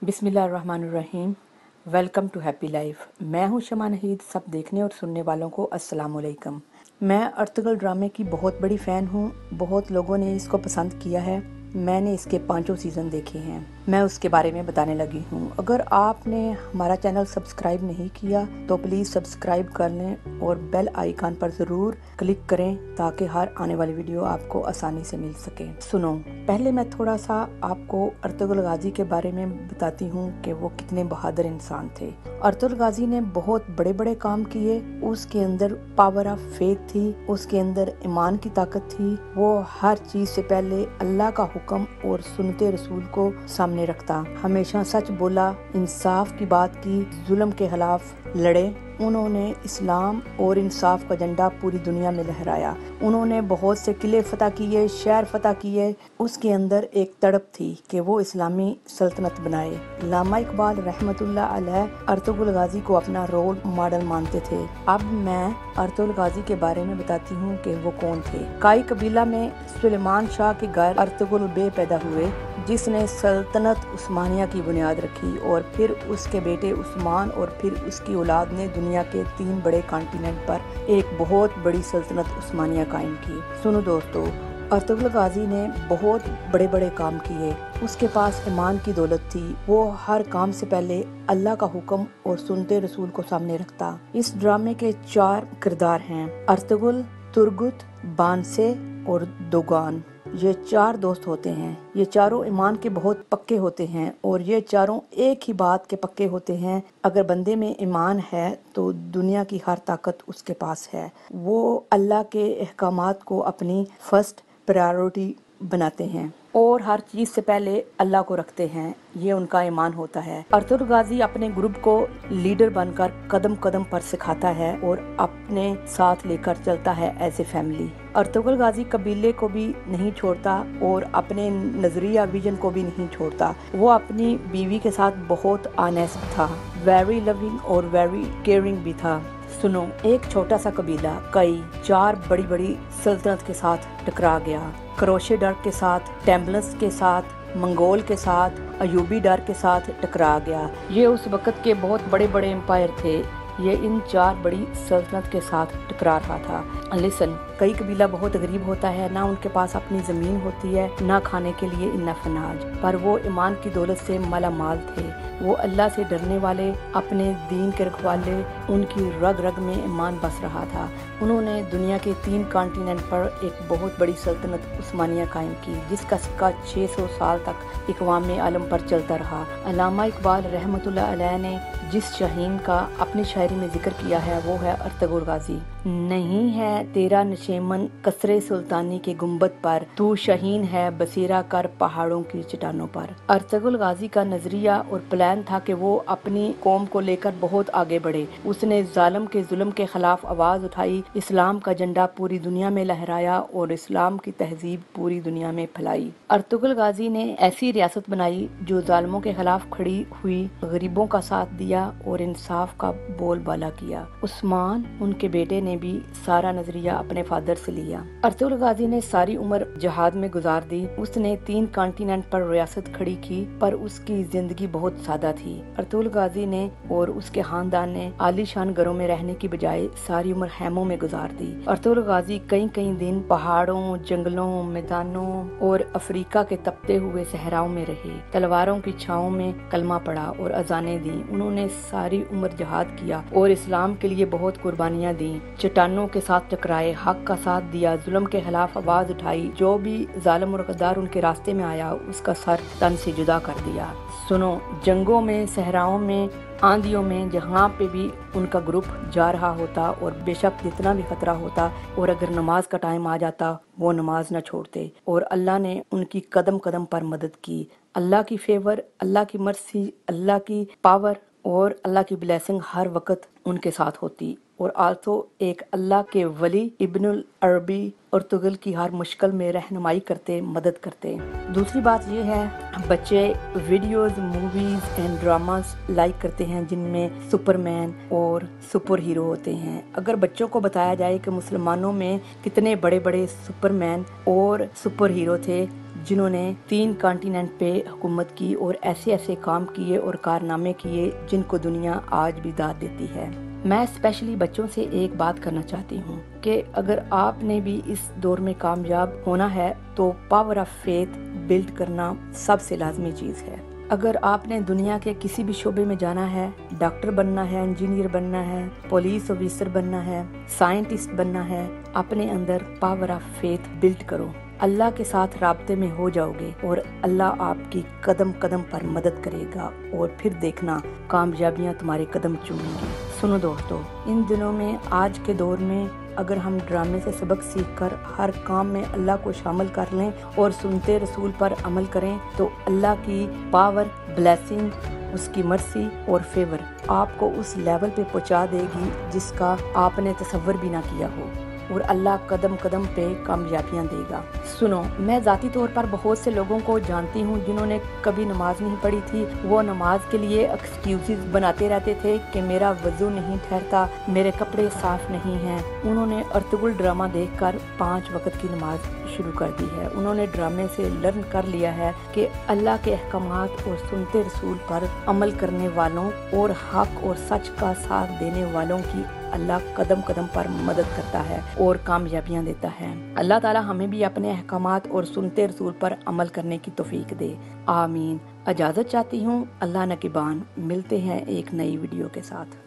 बिस्मिल्लाहिर्रहमानिर्रहीम। Welcome to happy life. मैं हूं शमा नहीद। सब देखने और सुनने वालों को अस्सलाम वालेकुम। मैं अर्तुगरुल ड्रामे की बहुत बड़ी फ़ैन हूं। बहुत लोगों ने इसको पसंद किया है। मैंने इसके 5 सीज़न देखे हैं। मैं उसके बारे में बताने लगी हूं। अगर आपने हमारा चैनल सब्सक्राइब नहीं किया तो प्लीज़ सब्सक्राइब कर लें और बेल आइकन पर ज़रूर क्लिक करें ताकि हर आने वाली वीडियो आपको आसानी से मिल सके। सुनो, पहले मैं थोड़ा सा आपको अर्तुगरुल गाजी के बारे में बताती हूँ कि वो कितने बहादुर इंसान थे। अर्तुगरुल गाजी ने बहुत बड़े बड़े काम किए। उसके अंदर पावर ऑफ फेथ थी, उसके अंदर ईमान की ताकत थी। वो हर चीज़ से पहले अल्लाह का हुक्म और सुन्नते रसूल को सामने रखता। हमेशा सच बोला, इंसाफ की बात की, जुल्म के खिलाफ लड़े। उन्होंने इस्लाम और इंसाफ का झंडा पूरी दुनिया में लहराया। उन्होंने बहुत से किले फतह किए, शहर फतह किए। उसके अंदर एक तड़प थी कि वो इस्लामी सल्तनत बनाए। अल्लामा इकबाल रहमतुल्लाह अलैह अर्तुगरुल गाजी को अपना रोल मॉडल मानते थे। अब मैं अर्तुगरुल गाजी के बारे में बताती हूँ कि वो कौन थे। काई कबीला में सुलेमान शाह के घर अर्तुगरुल बे पैदा हुए, जिसने सल्तनत उस्मानिया की बुनियाद रखी और फिर उसके बेटे उस्मान और फिर उसकी औलाद ने दुनिया के 3 बड़े कॉन्टिनेंट पर एक बहुत बड़ी सल्तनत उस्मानिया कायम की। सुनो दोस्तों, अर्तुगरुल गाजी ने बहुत बड़े बड़े काम किए। उसके पास ईमान की दौलत थी। वो हर काम से पहले अल्लाह का हुक्म और सुन्नते रसूल को सामने रखता। इस ड्रामे के 4 किरदार हैं, अर्तुगरुल, तुर्गुत, बानसे और दोगान। ये 4 दोस्त होते हैं। ये चारों ईमान के बहुत पक्के होते हैं और ये चारों एक ही बात के पक्के होते हैं, अगर बंदे में ईमान है तो दुनिया की हर ताकत उसके पास है। वो अल्लाह के अहकामात को अपनी फर्स्ट प्रायोरिटी बनाते हैं और हर चीज़ से पहले अल्लाह को रखते हैं। ये उनका ईमान होता है। अर्तुगरुल गाजी अपने ग्रुप को लीडर बनकर कदम कदम पर सिखाता है और अपने साथ लेकर चलता है एज ए फैमिली। अर्तुगरुल गाजी कबीले को भी नहीं छोड़ता और अपने नजरिया विजन को भी नहीं छोड़ता। वो अपनी बीवी के साथ बहुत ऑनेस्ट था, वेरी लविंग और वेरी केयरिंग भी था। सुनो, एक छोटा सा कबीला कई 4 बड़ी बड़ी सल्तनत के साथ टकरा गया। क्रोशेडर के साथ, टेम्पलस के साथ, मंगोल के साथ, अयूबी डर के साथ टकरा गया। ये उस वक़्त के बहुत बड़े बड़े एम्पायर थे। ये इन 4 बड़ी सल्तनत के साथ टकरा रहा था। लिसन, कई कबीला बहुत गरीब होता है, ना उनके पास अपनी ज़मीन होती है, ना खाने के लिए इनफ अनाज, पर वो ईमान की दौलत से माला माल थे। वो अल्लाह से डरने वाले, अपने दीन के रखवाले, उनकी रग रग में ईमान बस रहा था। उन्होंने दुनिया के 3 कॉन्टिनेंट पर एक बहुत बड़ी सल्तनत उस्मानिया कायम की, जिसका सिक्का 600 साल तक इकवाम आलम पर चलता रहा। अल्लामा इकबाल रहमतुल्लाह अलैह ने जिस शाहीन का अपनी शायरी में जिक्र किया है वो है अर्तुगरुल गाजी। नहीं है तेरा नशेमन कसरे सुल्तानी के गुंबद पर, तू शाहीन है बसेरा कर पहाड़ों की चट्टानों पर। अर्तुगरुल गाजी का नजरिया और प्लान था कि वो अपनी कौम को लेकर बहुत आगे बढ़े। उसने जालिम के जुल्म के खिलाफ आवाज उठाई, इस्लाम का झंडा पूरी दुनिया में लहराया और इस्लाम की तहजीब पूरी दुनिया में फैलाई। अर्तुगरुल गाजी ने ऐसी रियासत बनाई जो जालिमों के खिलाफ खड़ी हुई, गरीबों का साथ दिया और इंसाफ का बोलबाला किया। उस्मान, उनके बेटे, ने भी सारा नजरिया अपने फादर से लिया। अर्तुगरुल गाजी ने सारी उम्र जहाद में गुजार दी। उसने 3 कॉन्टिनेंट पर रियासत खड़ी की, पर उसकी जिंदगी बहुत सादा थी। अर्तुगरुल गाजी ने और उसके खानदान ने आलीशान घरों में रहने की बजाय सारी उम्र हैमों में गुजार दी। अर्तुगरुल गाजी कई दिन पहाड़ों, जंगलों, मैदानों और अफ्रीका के तपते हुए सहराओं में रहे। तलवारों की छाओं में कलमा पढ़ा और अजानें दी। उन्होंने सारी उम्र जहाद किया और इस्लाम के लिए बहुत कुर्बानियां दी। चट्टानों के साथ टकराए, हक का साथ दिया, जुल्म के खिलाफ आवाज उठाई। जो भी जालिम और गद्दार उनके रास्ते में आया उसका सर तन से जुदा कर दिया। सुनो, जंगों में, सहराओं में, आंधियों में, जहाँ पे भी उनका ग्रुप जा रहा होता और बेशक जितना भी खतरा होता और अगर नमाज का टाइम आ जाता वो नमाज न छोड़ते और अल्लाह ने उनकी कदम कदम पर मदद की। अल्लाह की फेवर, अल्लाह की मर्सी, अल्लाह की पावर और अल्लाह की ब्लेसिंग हर वक्त उनके साथ होती। और आल्सो एक अल्लाह के वली इब्नुल अरबी अर्तुगरुल की हर मुश्किल में रहनुमाई करते, मदद करते। दूसरी बात ये है, बच्चे videos, movies and dramas like करते हैं जिनमें सुपरमैन और सुपर हीरो होते हैं। अगर बच्चों को बताया जाए कि मुसलमानों में कितने बड़े बड़े सुपरमैन और सुपर हीरो थे जिन्होंने 3 कॉन्टिनेंट पे हुकूमत की और ऐसे ऐसे काम किए और कारनामे किए जिनको दुनिया आज भी दाद देती है। मैं स्पेशली बच्चों से एक बात करना चाहती हूँ कि अगर आपने भी इस दौर में कामयाब होना है तो पावर ऑफ फेथ बिल्ड करना सबसे लाजमी चीज़ है। अगर आपने दुनिया के किसी भी शोबे में जाना है, डॉक्टर बनना है, इंजीनियर बनना है, पुलिस ऑफिसर बनना है, साइंटिस्ट बनना है, अपने अंदर पावर ऑफ फेथ बिल्ड करो। अल्लाह के साथ राब्ते में हो जाओगे और अल्लाह आपकी कदम कदम पर मदद करेगा और फिर देखना कामयाबियां तुम्हारे कदम चूमेंगी। सुनो दोस्तों, इन दिनों में आज के दौर में अगर हम ड्रामे से सबक सीखकर हर काम में अल्लाह को शामिल कर लें और सुनते रसूल पर अमल करें तो अल्लाह की पावर, ब्लेसिंग, उसकी मर्सी और फेवर आपको उस लेवल पे पहुंचा देगी जिसका आपने तसव्वुर भी ना किया हो और अल्लाह कदम कदम पे कामयाबियां देगा। सुनो, मैं ज़ाती तौर पर बहुत से लोगों को जानती हूँ जिन्होंने कभी नमाज नहीं पढ़ी थी। वो नमाज के लिए एक्सक्यूज़ बनाते रहते थे कि मेरा वज़ू नहीं ठहरता, मेरे कपड़े साफ़ नहीं हैं। उन्होंने अर्तुगरुल ड्रामा देखकर 5 वक्त की नमाज शुरू कर दी है। उन्होंने ड्रामे से लर्न कर लिया है कि अल्लाह के अहकामात और सुनते रसूल पर अमल करने वालों और हक और सच का साथ देने वालों की अल्लाह कदम कदम पर मदद करता है और कामयाबियां देता है। अल्लाह ताला हमें भी अपने अहकामात और सुनते रसूल पर अमल करने की तौफीक दे। आमीन। इजाज़त चाहती हूँ। अल्लाह नगहबान। मिलते हैं एक नई वीडियो के साथ।